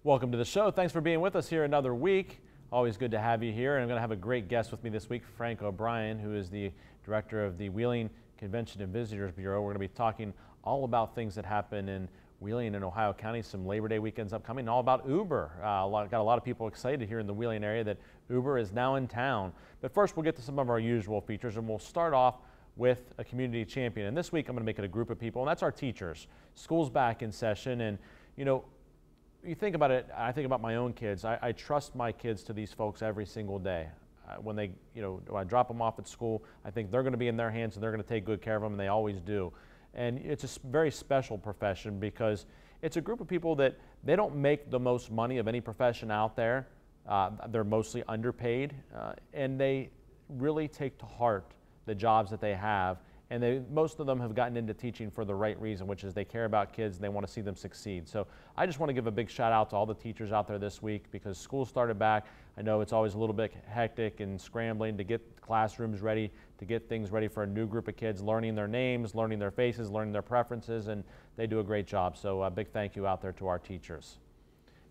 Welcome to the show. Thanks for being with us here another week. Always good to have you here. And I'm going to have a great guest with me this week, Frank O'Brien, who is the director of the Wheeling Convention and Visitors Bureau. We're going to be talking all about things that happen in Wheeling and Ohio County, some Labor Day weekends upcoming, and all about Uber. Got a lot of people excited here in the Wheeling area that Uber is now in town. But first, we'll get to some of our usual features, and we'll start off with a community champion. And this week, I'm going to make it a group of people, and that's our teachers. School's back in session, and you know, you think about it, I think about my own kids. I trust my kids to these folks every single day. When when I drop them off at school, I think they're going to be in their hands and they're going to take good care of them, and they always do. And it's a very special profession because it's a group of people that they don't make the most money of any profession out there. They're mostly underpaid, and they really take to heart the jobs that they have. And most of them have gotten into teaching for the right reason, which is they care about kids and they want to see them succeed. So I just want to give a big shout out to all the teachers out there this week because school started back. I know it's always a little bit hectic and scrambling to get classrooms ready, to get things ready for a new group of kids, learning their names, learning their faces, learning their preferences, and they do a great job. So a big thank you out there to our teachers.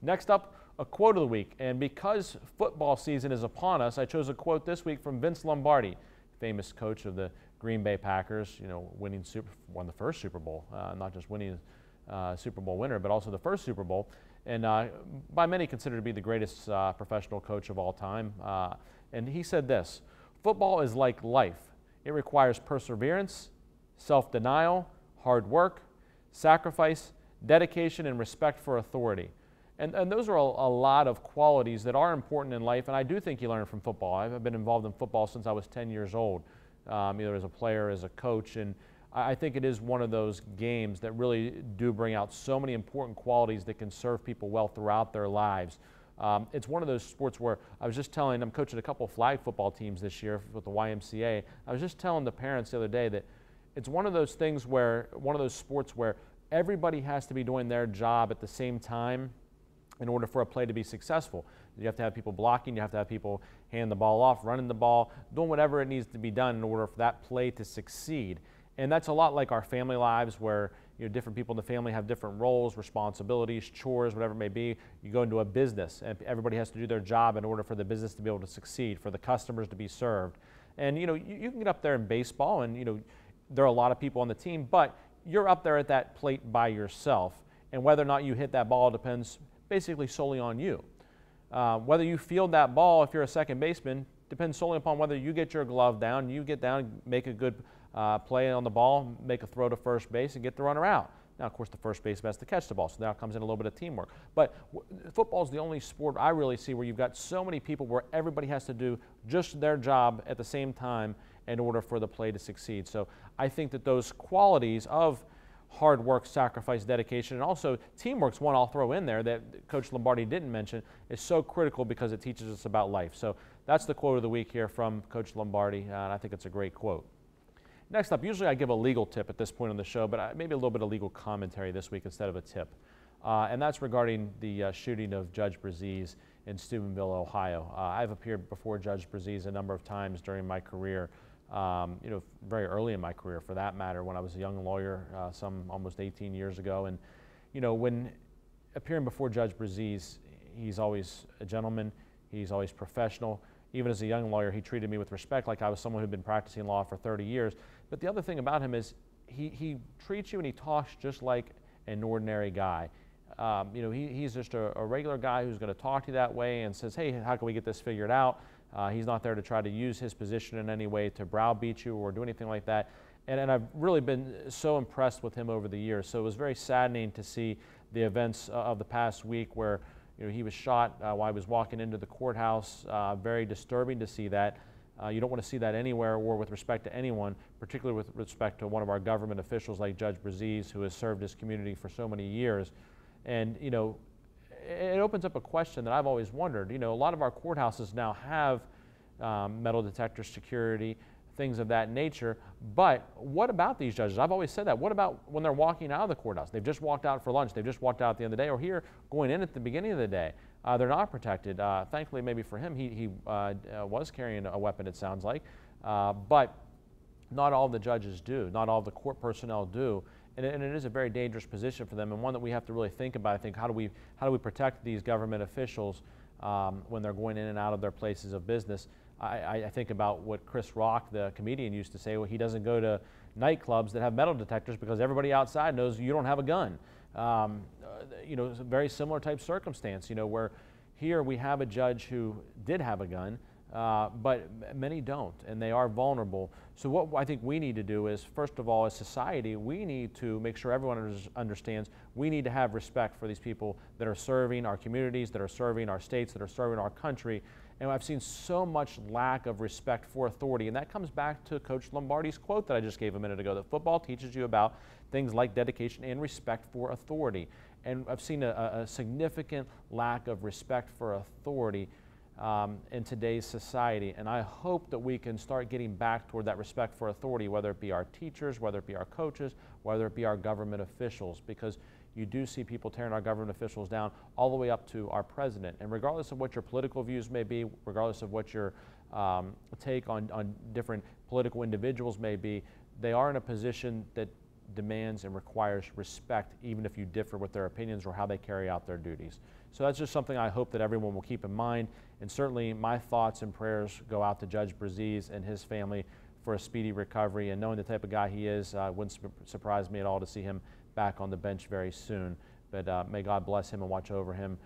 Next up, a quote of the week. And because football season is upon us, I chose a quote this week from Vince Lombardi, famous coach of the Green Bay Packers, won the first Super Bowl, not just winning Super Bowl winner, but also the first Super Bowl, and by many considered to be the greatest professional coach of all time. And he said this: "Football is like life. It requires perseverance, self-denial, hard work, sacrifice, dedication, and respect for authority." And those are a lot of qualities that are important in life, and I do think you learn from football. I've been involved in football since I was 10 years old. Either as a player, as a coach, and I think it is one of those games that really do bring out so many important qualities that can serve people well throughout their lives. It's one of those sports where I was just telling, I'm coaching a couple of flag football teams this year with the YMCA. I was just telling the parents the other day that it's one of those things where, one of those sports where everybody has to be doing their job at the same time in order for a play to be successful. You have to have people blocking, you have to have people hand the ball off, running the ball, doing whatever it needs to be done in order for that play to succeed. And that's a lot like our family lives where different people in the family have different roles, responsibilities, chores, whatever it may be. You go into a business and everybody has to do their job in order for the business to be able to succeed, for the customers to be served. And you can get up there in baseball and there are a lot of people on the team, but you're up there at that plate by yourself. And whether or not you hit that ball depends basically solely on you. Whether you field that ball, if you're a second baseman, depends solely upon whether you get your glove down, you get down, make a good play on the ball, make a throw to first base, and get the runner out. Now, of course, the first baseman has to catch the ball, so now comes in a little bit of teamwork. But football is the only sport I really see where you've got so many people where everybody has to do just their job at the same time in order for the play to succeed. So I think that those qualities of hard work, sacrifice, dedication, and also teamwork's one I'll throw in there that Coach Lombardi didn't mention is so critical because it teaches us about life. So that's the quote of the week here from Coach Lombardi, and I think it's a great quote. Next up, usually I give a legal tip at this point on the show, but maybe a little bit of legal commentary this week instead of a tip. And that's regarding the shooting of Judge Braziz in Steubenville, Ohio. I've appeared before Judge Braziz a number of times during my career. Very early in my career, for that matter, when I was a young lawyer, some almost 18 years ago. And, when appearing before Judge Braziz, he's always a gentleman, he's always professional. Even as a young lawyer, he treated me with respect like I was someone who'd been practicing law for 30 years. But the other thing about him is he treats you and he talks just like an ordinary guy. He's just a regular guy who's going to talk to you that way and says, hey, how can we get this figured out? He's not there to try to use his position in any way to browbeat you or do anything like that. And I've really been so impressed with him over the years. So it was very saddening to see the events of the past week where he was shot while he was walking into the courthouse. Very disturbing to see that. You don't want to see that anywhere or with respect to anyone, particularly with respect to one of our government officials like Judge Braziz, who has served his community for so many years. And, it opens up a question that I've always wondered. A lot of our courthouses now have metal detector security, things of that nature, but what about these judges? I've always said that. What about when they're walking out of the courthouse? They've just walked out for lunch, they've just walked out at the end of the day, or here going in at the beginning of the day. They're not protected. Thankfully, maybe for him, he was carrying a weapon, it sounds like, but not all the judges do, not all the court personnel do. and it is a very dangerous position for them, and one that we have to really think about. I think, how do we protect these government officials when they're going in and out of their places of business? I think about what Chris Rock, the comedian, used to say. Well, he doesn't go to nightclubs that have metal detectors because everybody outside knows you don't have a gun. You know, it's a very similar type circumstance, you know, where here we have a judge who did have a gun, but many don't, and they are vulnerable. So what I think we need to do is, first of all, as society, we need to make sure everyone understands we need to have respect for these people that are serving our communities, that are serving our states, that are serving our country. And I've seen so much lack of respect for authority, and that comes back to Coach Lombardi's quote that I just gave a minute ago, that football teaches you about things like dedication and respect for authority. And I've seen a significant lack of respect for authority in today's society, and I hope that we can start getting back toward that respect for authority, whether it be our teachers, whether it be our coaches, whether it be our government officials, because you do see people tearing our government officials down all the way up to our president. And regardless of what your political views may be, regardless of what your take on different political individuals may be, they are in a position that demands and requires respect, even if you differ with their opinions or how they carry out their duties. So that's just something I hope that everyone will keep in mind. And certainly my thoughts and prayers go out to Judge Braziz and his family for a speedy recovery. And knowing the type of guy he is, wouldn't surprise me at all to see him back on the bench very soon. But may God bless him and watch over him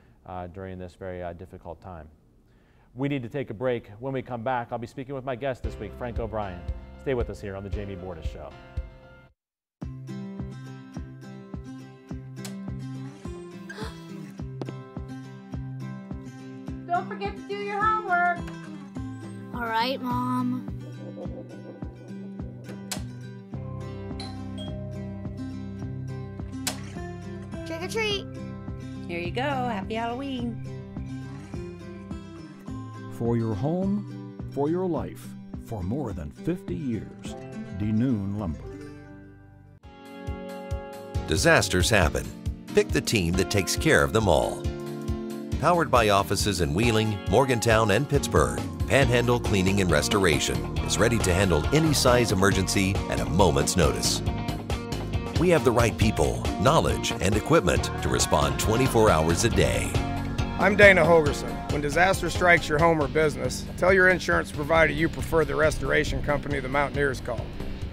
during this very difficult time. We need to take a break. When we come back, I'll be speaking with my guest this week, Frank O'Brien. Stay with us here on the Jamie Bordas Show. Don't forget to do your homework. All right, Mom. Trick or treat. Here you go. Happy Halloween. For your home, for your life, for more than 50 years, DeNoon Lumber. Disasters happen. Pick the team that takes care of them all. Powered by offices in Wheeling, Morgantown, and Pittsburgh, Panhandle Cleaning and Restoration is ready to handle any size emergency at a moment's notice. We have the right people, knowledge, and equipment to respond 24 hours a day. I'm Dana Hogerson. When disaster strikes your home or business, tell your insurance provider you prefer the restoration company the Mountaineers call,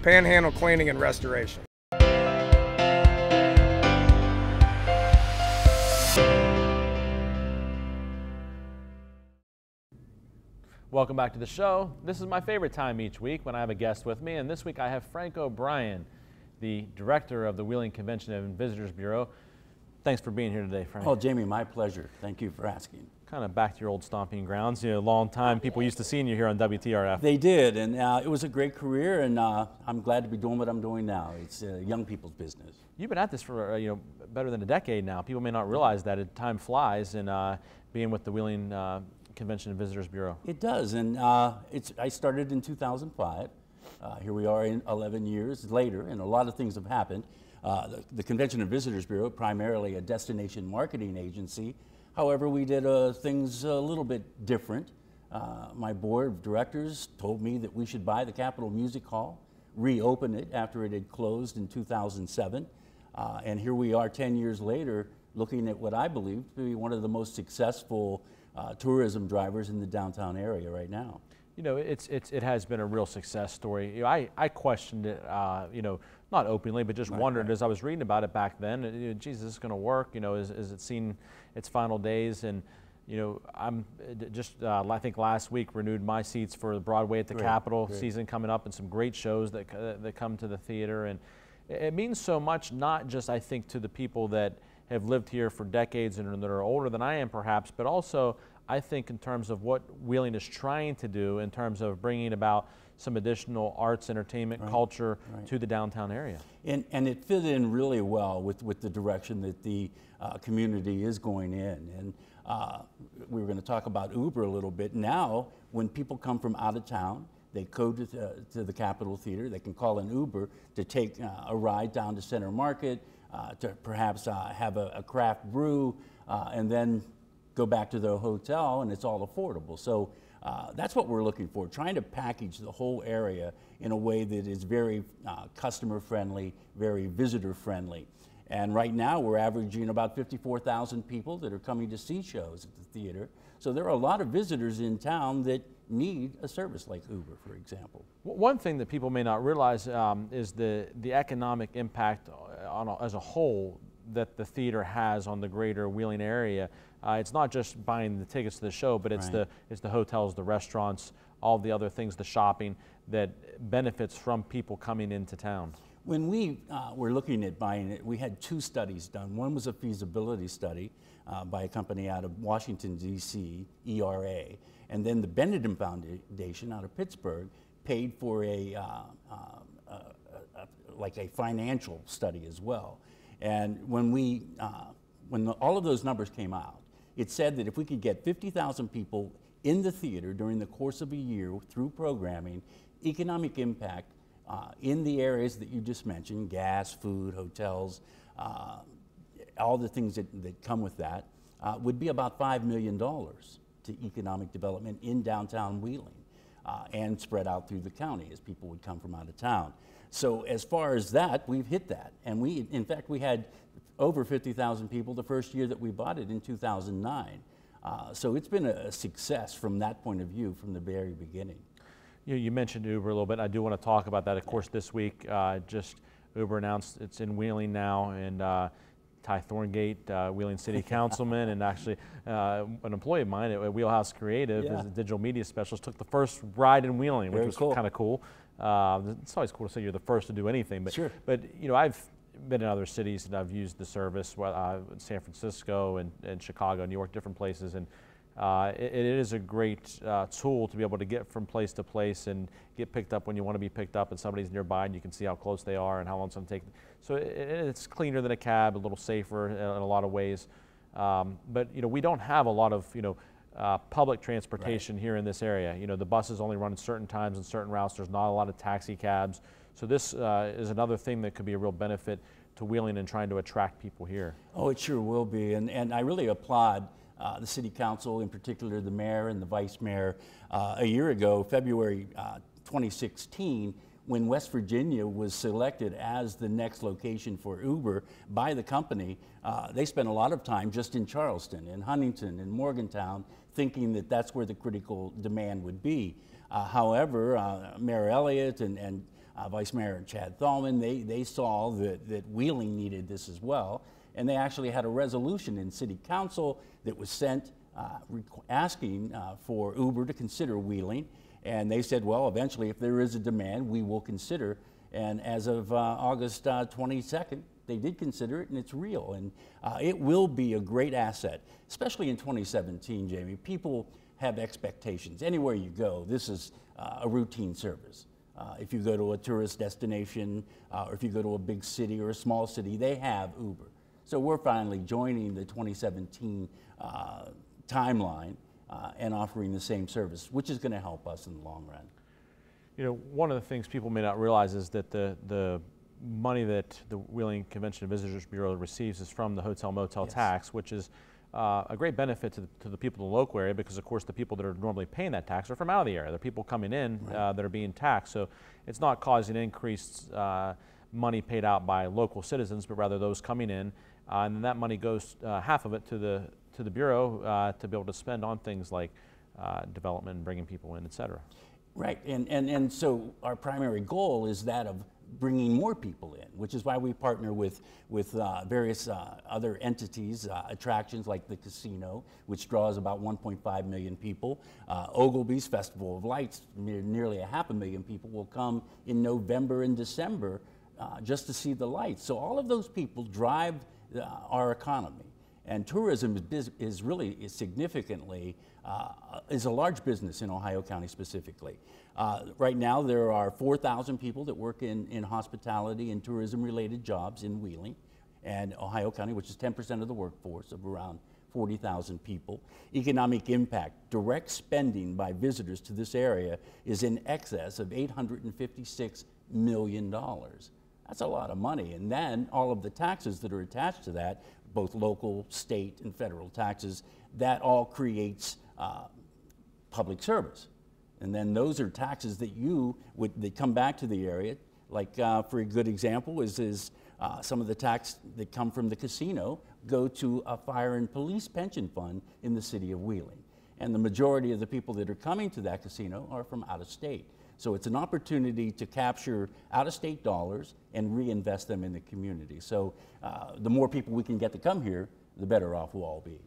Panhandle Cleaning and Restoration. Welcome back to the show. This is my favorite time each week when I have a guest with me, and this week I have Frank O'Brien, the director of the Wheeling Convention and Visitors Bureau. Thanks for being here today, Frank. Oh, Jamie, my pleasure. Thank you for asking. Kind of back to your old stomping grounds. You know, a long time people used to seeing you here on WTRF. They did, and it was a great career, and I'm glad to be doing what I'm doing now. It's young people's business. You've been at this for better than a decade now. People may not realize that time flies, and being with the Wheeling Convention and Visitors Bureau. It does, and I started in 2005. Here we are 11 years later, and a lot of things have happened. The Convention and Visitors Bureau, primarily a destination marketing agency. However, we did things a little bit different. My board of directors told me that we should buy the Capitol Music Hall, reopen it after it had closed in 2007. And here we are 10 years later, looking at what I believe to be one of the most successful tourism drivers in the downtown area right now. You know, it has been a real success story. You know, I questioned it, not openly, but just wondered as I was reading about it back then, geez, is this going to work? You know, is it seen its final days? And, you know, I'm just, I think last week renewed my seats for the Broadway at the Capitol season coming up, and some great shows that come to the theater. And it means so much, not just, I think, to the people that have lived here for decades and that are older than I am perhaps, but also I think in terms of what Wheeling is trying to do in terms of bringing about some additional arts, entertainment, culture to the downtown area. And it fit in really well with the direction that the community is going in. And we were going to talk about Uber a little bit. Now, when people come from out of town, they go to the Capitol Theater, they can call an Uber to take a ride down to Center Market, to perhaps have a craft brew, and then go back to their hotel, and it's all affordable. So That's what we're looking for, trying to package the whole area in a way that is very customer friendly, very visitor friendly. And right now we're averaging about 54,000 people that are coming to see shows at the theater. So there are a lot of visitors in town that need a service like Uber, for example. One thing that people may not realize is the economic impact as a whole that the theater has on the greater Wheeling area. It's not just buying the tickets to the show, but it's the hotels, the restaurants, all the other things, the shopping that benefits from people coming into town. When we were looking at buying it, we had two studies done. One was a feasibility study by a company out of Washington, D.C., ERA, and then the Benetton Foundation out of Pittsburgh paid for like a financial study as well. And when all of those numbers came out, it said that if we could get 50,000 people in the theater during the course of a year through programming, economic impact in the areas that you just mentioned, gas, food, hotels, all the things that come with that, would be about $5 million to economic development in downtown Wheeling and spread out through the county as people would come from out of town. So as far as that, we've hit that. And in fact, we had over 50,000 people the first year that we bought it in 2009. So it's been a success from that point of view from the very beginning. You mentioned Uber a little bit. I do want to talk about that. Of course, this week, just Uber announced it's in Wheeling now, and Ty Thorngate, Wheeling City Councilman, and actually an employee of mine at Wheelhouse Creative, as a digital media specialist, took the first ride in Wheeling, which was kind of cool. It's always cool to say you're the first to do anything, but but you know, I've been in other cities and I've used the service, San Francisco and Chicago, New York, different places, and it is a great tool to be able to get from place to place and get picked up when you want to be picked up and somebody's nearby and you can see how close they are and how long it's going to take. So it's cleaner than a cab, a little safer in a lot of ways. But you know, we don't have a lot of public transportation here in this area. You know, the buses only run at certain times and certain routes. There's not a lot of taxi cabs. So this is another thing that could be a real benefit to Wheeling and trying to attract people here. Oh, it sure will be, and I really applaud the City Council, in particular the Mayor and the Vice Mayor. A year ago, February 2016, when West Virginia was selected as the next location for Uber by the company, they spent a lot of time just in Charleston, in Huntington, in Morgantown, thinking that that's where the critical demand would be. However, Mayor Elliott and Vice Mayor Chad Thalman, they saw that Wheeling needed this as well, and they actually had a resolution in City Council that was sent asking for Uber to consider Wheeling, and they said, well, eventually if there is a demand, we will consider, and as of August 22nd, they did consider it, and it's real, and it will be a great asset, especially in 2017, Jamie. People have expectations. Anywhere you go, this is a routine service. If you go to a tourist destination, or if you go to a big city or a small city, they have Uber. So we're finally joining the 2017 timeline and offering the same service, which is going to help us in the long run. You know, one of the things people may not realize is that the money that the Wheeling Convention and Visitors Bureau receives is from the hotel motel tax, which is a great benefit to the people in the local area, because of course the people that are normally paying that tax are from out of the area. They're people coming in that are being taxed, so it's not causing increased money paid out by local citizens, but rather those coming in, and that money goes, half of it to the Bureau to be able to spend on things like development and bringing people in, et cetera. Right, and so our primary goal is that of bringing more people in, which is why we partner with various other entities, attractions like the casino, which draws about 1.5 million people. Ogilvy's Festival of Lights, nearly 500,000 people will come in November and December just to see the lights. So all of those people drive our economy. And tourism is really significantly, is a large business in Ohio County specifically. Right now there are 4,000 people that work in hospitality and tourism related jobs in Wheeling and Ohio County, which is 10% of the workforce of around 40,000 people. Economic impact, direct spending by visitors to this area is in excess of $856 million. That's a lot of money. And then all of the taxes that are attached to that, both local, state, and federal taxes, that all creates public service. And then those are taxes that that come back to the area. Like for a good example is some of the tax that come from the casino go to a fire and police pension fund in the city of Wheeling. And the majority of the people that are coming to that casino are from out of state. So it's an opportunity to capture out-of-state dollars and reinvest them in the community. So the more people we can get to come here, the better off we'll all be.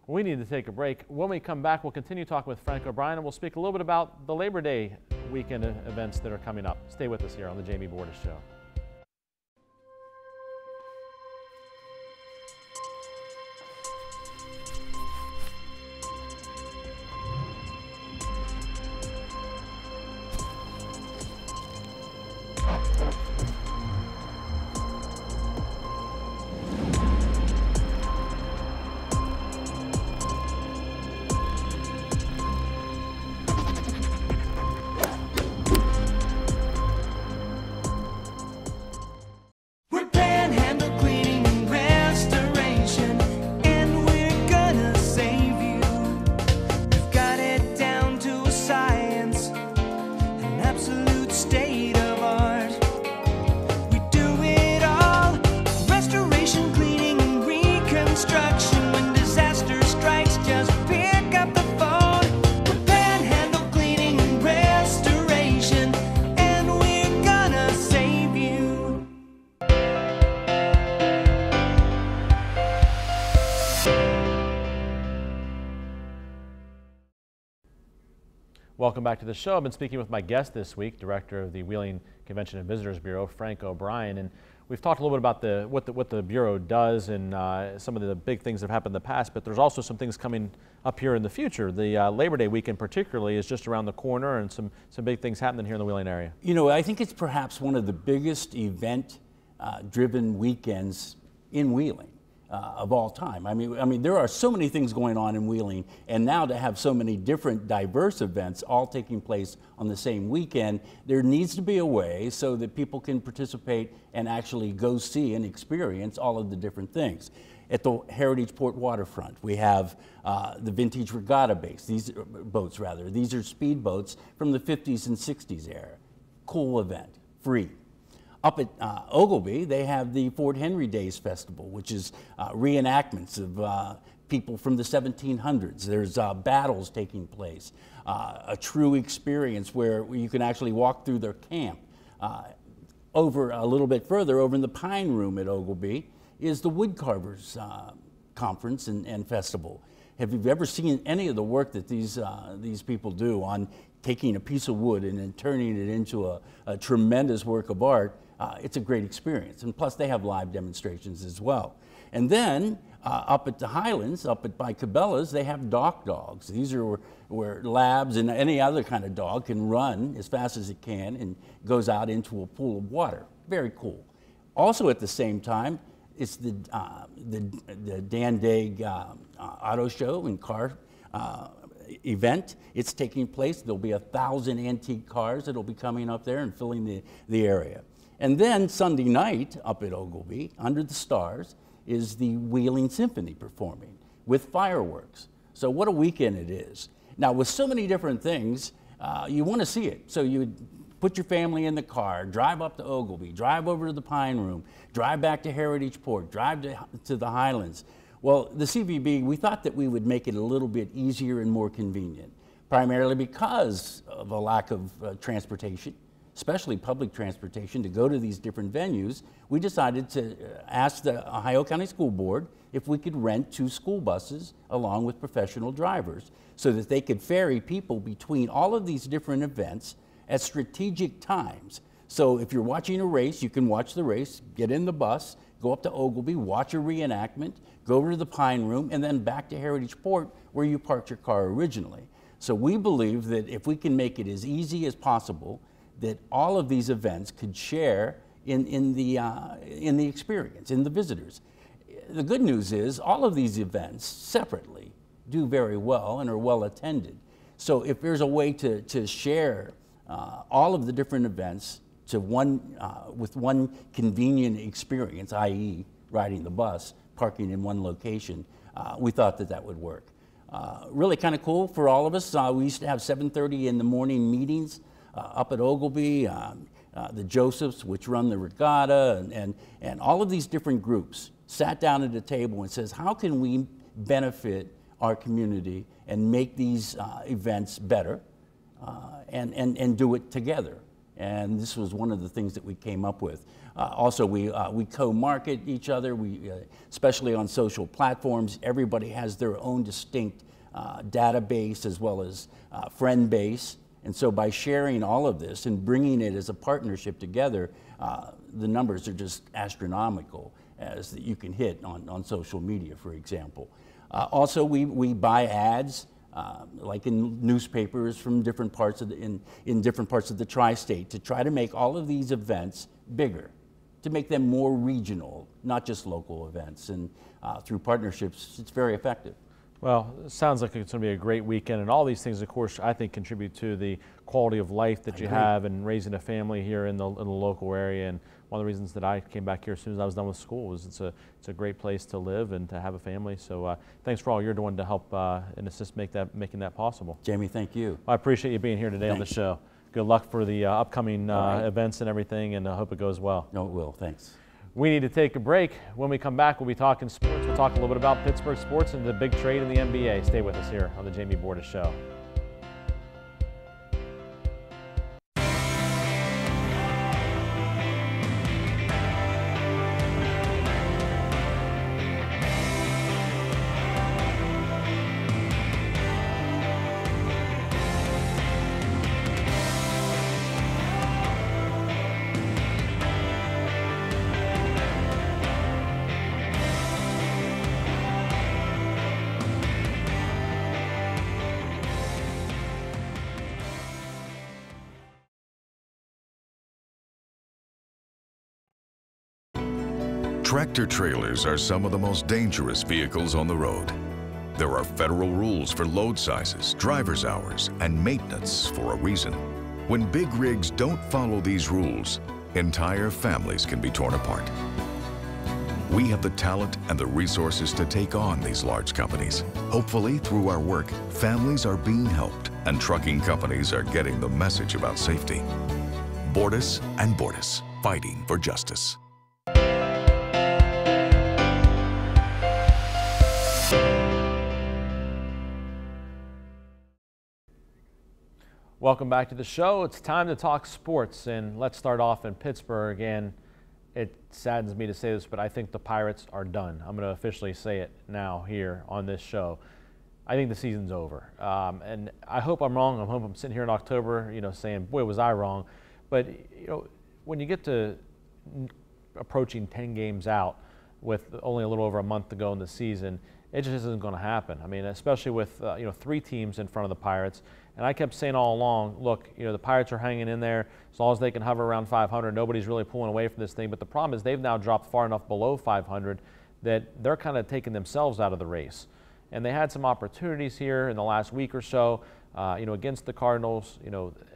We need to take a break. When we come back, we'll continue talking with Frank O'Brien, and we'll speak a little bit about the Labor Day weekend events that are coming up. Stay with us here on the Jamie Bordas Show. Welcome back to the show. I've been speaking with my guest this week, Director of the Wheeling Convention and Visitors Bureau, Frank O'Brien, and we've talked a little bit about what the Bureau does and some of the big things that have happened in the past, but there's also some things coming up here in the future. The Labor Day weekend particularly is just around the corner, and some big things happening here in the Wheeling area. You know, I think it's perhaps one of the biggest event-driven weekends in Wheeling. Of all time. I mean, there are so many things going on in Wheeling, and now to have so many different diverse events all taking place on the same weekend, there needs to be a way so that people can participate and actually go see and experience all of the different things. At the Heritage Port waterfront, we have the Vintage Regatta boats. These are speedboats from the 50s and 60s era. Cool event, free. Up at Ogilvie, they have the Fort Henry Days Festival, which is reenactments of people from the 1700s. There's battles taking place, a true experience where you can actually walk through their camp. Over a little bit further, over in the Pine Room at Ogilvie, is the Woodcarvers Conference and Festival. Have you ever seen any of the work that these people do on taking a piece of wood and then turning it into a tremendous work of art? It's a great experience, and plus they have live demonstrations as well. And then up at the Highlands, by Cabela's, they have dock dogs. These are where labs and any other kind of dog can run as fast as it can and goes out into a pool of water. Very cool. Also at the same time, it's the Dan Daig Auto Show and Car event. It's taking place. There'll be 1,000 antique cars that'll be coming up there and filling the area. And then Sunday night up at Ogilvie, under the stars, is the Wheeling Symphony performing with fireworks. So what a weekend it is. Now with so many different things, you want to see it. So you put your family in the car, drive up to Ogilvie, drive over to the Pine Room, drive back to Heritage Port, drive to the Highlands. Well, the CVB, we thought that we would make it a little bit easier and more convenient, primarily because of a lack of transportation, especially public transportation, to go to these different venues. We decided to ask the Ohio County School Board if we could rent 2 school buses along with professional drivers so that they could ferry people between all of these different events at strategic times. So if you're watching a race, you can watch the race, get in the bus, go up to Ogilvie, watch a reenactment, go over to the Pine Room, and then back to Heritage Port where you parked your car originally. So we believe that if we can make it as easy as possible, that all of these events could share in the experience, in the visitors. The good news is all of these events separately do very well and are well attended. So if there's a way to share all of the different events to with one convenient experience, i.e. riding the bus, parking in one location, we thought that would work. Really kind of cool for all of us. We used to have 7:30 in the morning meetings up at Ogilvy, the Josephs, which run the regatta, and all of these different groups sat down at a table and says, how can we benefit our community and make these events better and do it together? And this was one of the things that we came up with. Also, we co-market each other, especially on social platforms. Everybody has their own distinct database as well as friend base. And so by sharing all of this and bringing it as a partnership together, the numbers are just astronomical as that you can hit on social media, for example. Also, we buy ads like in newspapers from different parts of in different parts of the tri-state to try to make all of these events bigger, to make them more regional, not just local events. And through partnerships, it's very effective. Well, it sounds like it's going to be a great weekend, and all these things, of course, I think contribute to the quality of life that you have and raising a family here in the local area. And one of the reasons that I came back here as soon as I was done with school was it's a great place to live and to have a family. So thanks for all you're doing to help and assist making that possible. Jamie, thank you. I appreciate you being here today on the show. Good luck for the upcoming events and everything, and I hope it goes well. No, it will. Thanks. We need to take a break. When we come back, we'll be talking sports. We'll talk a little bit about Pittsburgh sports and the big trade in the NBA. Stay with us here on the Jamie Bordas Show. Tractor trailers are some of the most dangerous vehicles on the road. There are federal rules for load sizes, driver's hours, and maintenance for a reason. When big rigs don't follow these rules, entire families can be torn apart. We have the talent and the resources to take on these large companies. Hopefully, through our work, families are being helped and trucking companies are getting the message about safety. Bordas and Bordas, fighting for justice. Welcome back to the show. It's time to talk sports, and let's start off in Pittsburgh. And it saddens me to say this, but I think the Pirates are done. I'm going to officially say it now here on this show. I think the season's over, and I hope I'm wrong. I hope I'm sitting here in October, saying, "Boy, was I wrong." But when you get to approaching 10 games out with only a little over a month to go in the season, it just isn't going to happen. I mean, especially with 3 teams in front of the Pirates. And I kept saying all along, look, the Pirates are hanging in there as long as they can hover around 500. Nobody's really pulling away from this thing. But the problem is they've now dropped far enough below 500 that they're kind of taking themselves out of the race. And they had some opportunities here in the last week or so, against the Cardinals.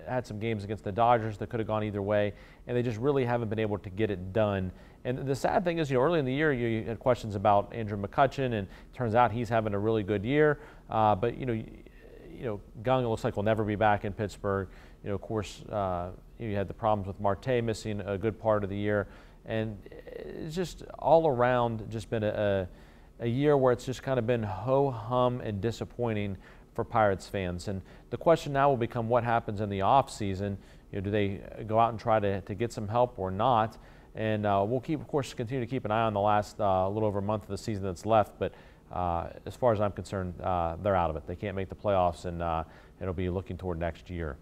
Had some games against the Dodgers that could have gone either way, and they just really haven't been able to get it done. And the sad thing is, early in the year you had questions about Andrew McCutchen, and it turns out he's having a really good year. But Gung, it looks like will never be back in Pittsburgh. Of course, you had the problems with Marte missing a good part of the year, and it's just all around just been a year where it's just kind of been ho-hum and disappointing for Pirates fans. And the question now will become what happens in the off season. Do they go out and try to get some help or not? And we'll of course, continue to keep an eye on the last little over a month of the season that's left. But as far as I'm concerned, they're out of it. They can't make the playoffs, and it'll be looking toward next year.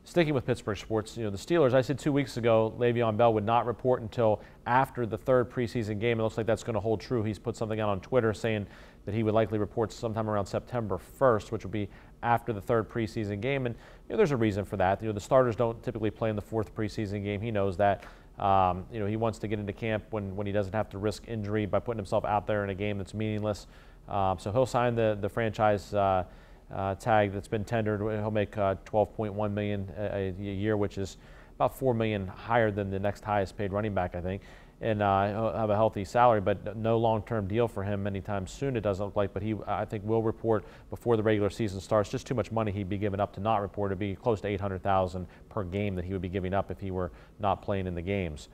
Sticking with Pittsburgh sports, the Steelers, I said 2 weeks ago, Le'Veon Bell would not report until after the 3rd preseason game. It looks like that's going to hold true. He's put something out on Twitter saying that he would likely report sometime around September 1st, which will be after the 3rd preseason game. And there's a reason for that. The starters don't typically play in the 4th preseason game. He knows that. He wants to get into camp when he doesn't have to risk injury by putting himself out there in a game that's meaningless. So he'll sign the franchise tag that's been tendered. He'll make $12.1 million a year, which is about $4 million higher than the next highest paid running back, I think, and he'll have a healthy salary, but no long-term deal for him anytime soon, it doesn't look like. But he, I think, will report before the regular season starts. Just too much money he'd be giving up to not report. It'd be close to $800,000 per game that he would be giving up if he were not playing in the games.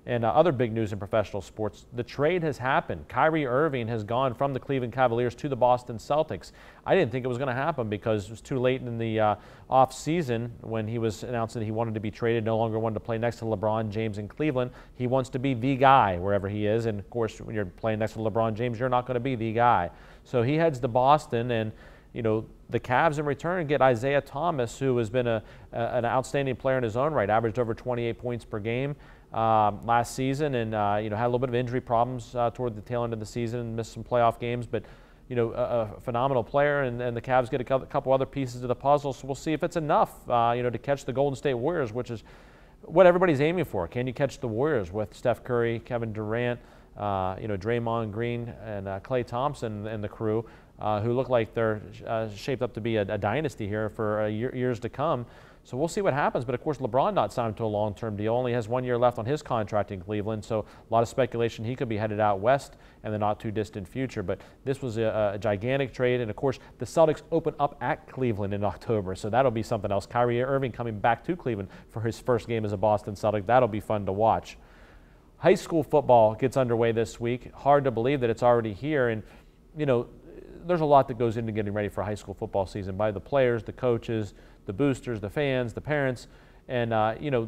And other big news in professional sports, the trade has happened. Kyrie Irving has gone from the Cleveland Cavaliers to the Boston Celtics. I didn't think it was going to happen because it was too late in the off season when he was announcing that he wanted to be traded, no longer wanted to play next to LeBron James in Cleveland. He wants to be the guy wherever he is. And of course, when you're playing next to LeBron James, you're not going to be the guy. So he heads to Boston, and you know, the Cavs in return get Isaiah Thomas, who has been an outstanding player in his own right, averaged over 28 points per game last season, and you know, had a little bit of injury problems toward the tail end of the season and missed some playoff games, but you know, a phenomenal player, and the Cavs get a couple other pieces of the puzzle, so we'll see if it's enough, you know, to catch the Golden State Warriors, which is what everybody's aiming for. Can you catch the Warriors with Steph Curry, Kevin Durant, you know, Draymond Green, and Klay Thompson and the crew, who look like they're shaped up to be a dynasty here for years to come. So we'll see what happens. But of course, LeBron not signed to a long-term deal, only has 1 year left on his contract in Cleveland. So a lot of speculation he could be headed out west in the not too distant future. But this was a gigantic trade. And of course, the Celtics open up at Cleveland in October. So that'll be something else. Kyrie Irving coming back to Cleveland for his first game as a Boston Celtic. That'll be fun to watch. High school football gets underway this week. Hard to believe that it's already here. And, you know, there's a lot that goes into getting ready for a high school football season by the players, the coaches, the boosters, the fans, the parents, and you know,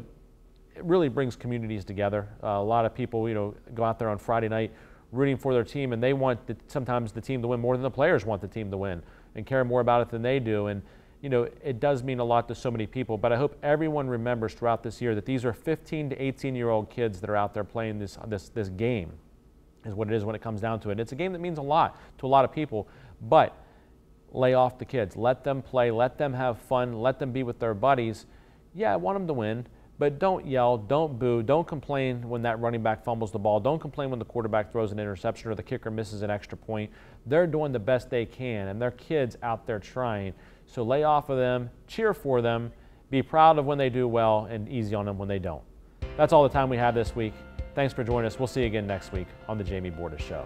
it really brings communities together. A lot of people, you know, go out there on Friday night rooting for their team, and they want sometimes the team to win more than the players want the team to win, and care more about it than they do. And you know, it does mean a lot to so many people. But I hope everyone remembers throughout this year that these are 15 to 18-year-old kids that are out there playing this game, is what it is when it comes down to it. It's a game that means a lot to a lot of people, but lay off the kids. Let them play. Let them have fun. Let them be with their buddies. Yeah, I want them to win, but don't yell. Don't boo. Don't complain when that running back fumbles the ball. Don't complain when the quarterback throws an interception or the kicker misses an extra point. They're doing the best they can, and they're kids out there trying. So lay off of them. Cheer for them. Be proud of when they do well, and easy on them when they don't. That's all the time we have this week. Thanks for joining us. We'll see you again next week on The Jamie Bordas Show.